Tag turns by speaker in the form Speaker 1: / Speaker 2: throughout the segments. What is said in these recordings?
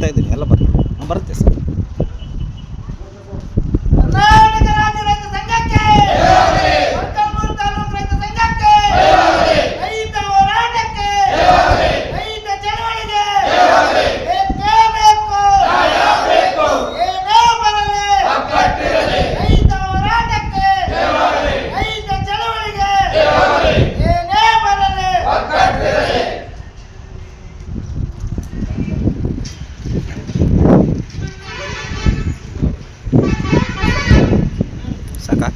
Speaker 1: ಮಾಡ್ತಾ ಇದ್ದೀನಿ, ಎಲ್ಲ ಬರುತ್ತೆ ಸರ್.
Speaker 2: ಕರ್ನಾಟಕ ರಾಜ್ಯ ರೈತ ಸಂಘಕ್ಕೆ, ಮೊಳಕಾಲ್ಮೂರು ತಾಲೂಕು ರೈತ ಸಂಘಕ್ಕೆ, ರೈತ ಹೋರಾಟಕ್ಕೆ, ರೈತ ಚಳವಳಿಗೆ ಬೇಕೇ ಬೇಕು, ಏನೇ ಬರಲಿ ರೈತ ಹೋರಾಟಕ್ಕೆ, ರೈತ ಚಳವಳಿಗೆ ಏನೇ ಬರಲಿ
Speaker 1: ಸಾಕಾ?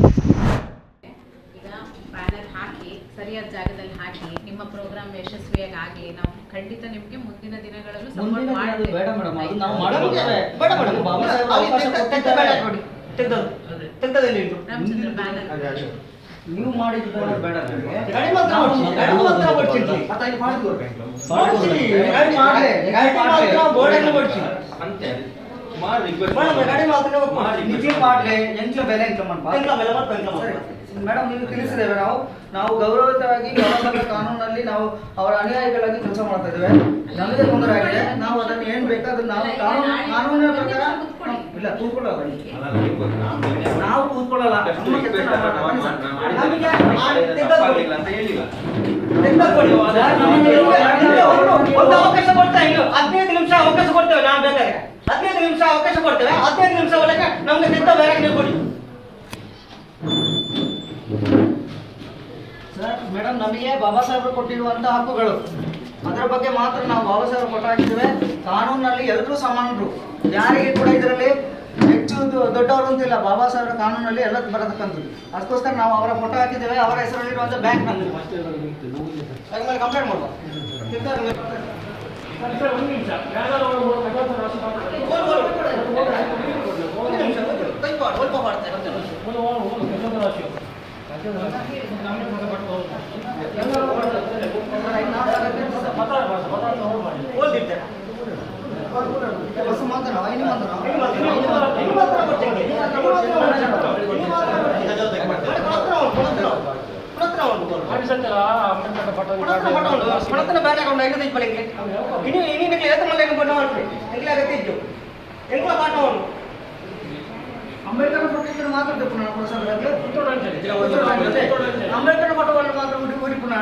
Speaker 3: ಈಗ ಬ್ಯಾನರ್ ಹಾಕಿ ಸರಿಯಾದ ಜಾಗದಲ್ಲಿ ಹಾಕಿ ನಿಮ್ಮ ಪ್ರೋಗ್ರಾಮ್ ಯಶಸ್ವಿಯಾಗಿ ಆಗಲಿ. ನಾವು ಖಂಡಿತ ನಿಮಗೆ ಮುಂದಿನ ದಿನಗಳಲ್ಲೂ ಸಪೋರ್ಟ್ ಮಾಡ್ತೀವಿ.
Speaker 4: ಬೇಡ ಮೇಡಮ್, ಅದು ನಾವು ಮಾಡೋದಿಲ್ಲ. ಬೇಡ ಮೇಡಮ್, ಬಾಬಾ ಸಾಹೇಬ್ ಅವಕಾಶ ಕೊಟ್ಟಿದ್ದಾರೆ. ತೆಗ್ದದಲ್ಲಿ ಉಂಟು
Speaker 3: ರಾಮಚಂದ್ರ ಬ್ಯಾನರ್
Speaker 4: ನೀವು ಮಾಡಿದ್ದು ಬೇಡ ನನಗೆ.
Speaker 2: ಗಾಡಿ ಮಾತ್ರ ಓಡಿಸಿ.
Speaker 4: ಮತ್ತೆ ಇಲ್ಲಿ ಮಾಡಿದ್ದು
Speaker 2: ಗಾಡಿ ಮಾಡ್ರೆ
Speaker 4: ಬೋರ್ಡನ್ನು ಓಡಿಸಿ
Speaker 5: ಅಂತೆ
Speaker 4: ನಿಜ ಮಾಡ್ಲೆ ಎಂಟ್ಲ ಬೆಲೆ ಎಂಟ್ಲ ಮೇಡಮ್, ನೀವು ತಿಳಿಸಿದ್ದೇವೆ. ನಾವು ಗೌರವಿತವಾಗಿ ವ್ಯವಹಾರ ಕಾನೂನಲ್ಲಿ ನಾವು ಅವರ ಅನುಯಾಯಿಗಳಾಗಿ ಕೆಲಸ ಮಾಡ್ತಾ ಇದ್ದೇವೆ. ನಮಗೆ ತೊಂದರೆ ಆಗಿದೆ, ನಾವು ಅದನ್ನು ಏನು ಬೇಕಾದ್ರೂ ನಾವು ಕಾನೂನಿನ ಪ್ರಕಾರ ಇಲ್ಲ ಕೂತ್ಕೊಳ್ಳೋದು. ನಾವು ಕೂತ್ಕೊಳ್ಳಲ್ಲ, ನಮ್ಮ ಕೆಲಸ ನಾವು ಮಾಡ್ತೀವಿ.
Speaker 2: ಒಂದು ಅವಕಾಶ ಕೊಡ್ತಾ ಇಲ್ಲ, 15 ನಿಮಿಷ ಅವಕಾಶ ಕೊಡ್ತೇವೆ. ನಾವು ಬೇಕಾದ್ರೆ 15 ನಿಮಿಷ ಅವಕಾಶ ಕೊಡ್ತೇವೆ. 15 ನಿಮಿಷ ಒಳಗೆ ನಮ್ಗೆ ತೆಗ್ದ ಬೇರೆ ನೀವು ಕೊಡಿ
Speaker 4: ಸರ್. ಮೇಡಮ್, ನಮಗೆ ಬಾಬಾ ಸಾಹೇಬರು ಕೊಟ್ಟಿರುವಂತಹ ಹಕ್ಕುಗಳು, ಅದರ ಬಗ್ಗೆ ಮಾತ್ರ ನಾವು ಬಾಬಾ ಸಾಹೇಬರು ಕೊಟ್ಟು ಹಾಕಿದ್ದೇವೆ. ಕಾನೂನಲ್ಲಿ ಎಲ್ಲರೂ ಸಮಾನರು, ಯಾರಿಗೆ ಕೂಡ ಇದರಲ್ಲಿ ಹೆಚ್ಚು ದೊಡ್ಡವರು ಅಂತಿಲ್ಲ. ಬಾಬಾ ಸಾಹೇಬರ ಕಾನೂನಲ್ಲಿ ಎಲ್ಲ ಬರತಕ್ಕಂಥದ್ದು. ಅದಕ್ಕೋಸ್ಕರ ನಾವು ಅವರ ಫೋಟೋ ಹಾಕಿದ್ದೇವೆ. ಅವರ ಹೆಸರಲ್ಲಿರುವಂಥ ಬ್ಯಾಂಕ್ ನಲ್ಲಿ ಮೇಲೆ ಕಂಪ್ಲೇಂಟ್ ಮಾಡುವ. ಅಂಬೇಡ್ಕರ್ ಫೋಟೋ ಮಾತ್ರ ಅಂಬೇಡ್ಕರ್ ಫೋಟೋವನ್ನು ಮಾತ್ರ ಊರಿ ಪುನಃ